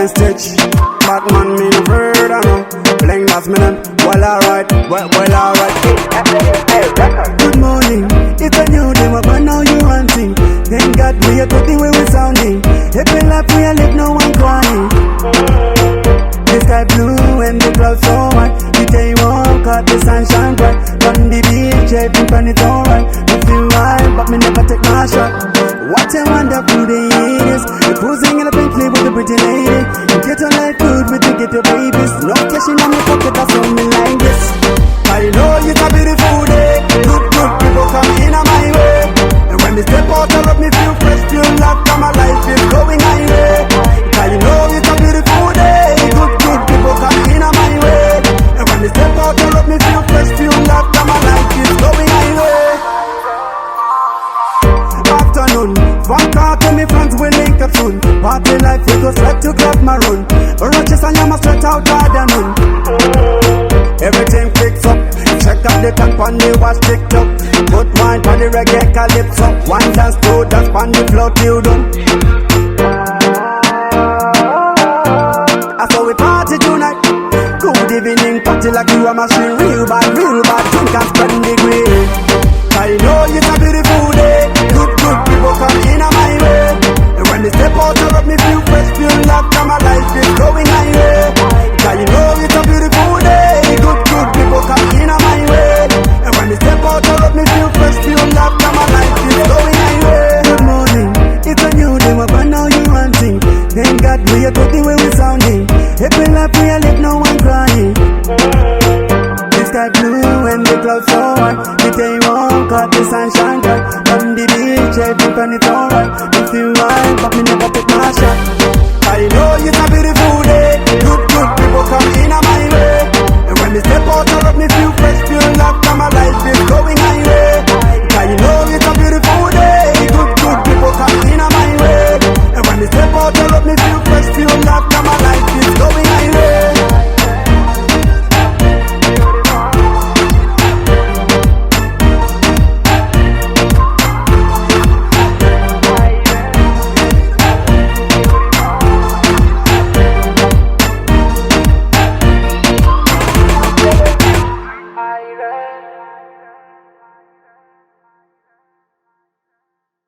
can stitch. Batman me no bird, I know. Bling that's me name. Well alright, well alright. Good morning, it's a new day, but now you hunting. Thank God we are good the way we sounding. Happy life we are live, no one crying. The sky blue and the clouds so white. The day walk out, the sunshine bright. On the beach, everything it's alright. Me feel right, but me never take my shot. What a wonderful day it is. You're cruising in a Bentley with a pretty lady. You get on like good with the ghetto babies. No cash in my pocket, that's all me like this. I know it's a beautiful day. Good people come in on my way. And when they step out, I love me feel fresh, feel love. Now my life is going my way. I know it's a beautiful day. Good people come in on my way. And when they step out, I love me feel fresh, feel love. Now my life is going my way. Afternoon, one car to me friends will link up soon. Party life, we go straight to Club Maroon. Rochester, I'm a straight out afternoon. Everything picks up. Check out the tank on the watch TikTok. Put wine on the reggae calypso. One dance, two dance on the floor till done. I saw we party tonight. Good evening, party like you a machine. Real bad, drink and spread the green. I know it's a beautiful day. Good people come in on my way. And when they step out, I love me feel fresh, feel love. Now my life is going my way. I know it's a beautiful day. Good people come in on my way. And when they step out, I love me feel fresh, feel love. Now my life is going my way. Good morning, it's a new day, but now you hunting. Thank God we are good the way we sounding. Happy life we are live, no one crying. The sky blue and the clouds so white. The day won't cut the sunshine bright. On the beach, everything it's alright. Me feel right, but me never take my shot. I know it's a beautiful day.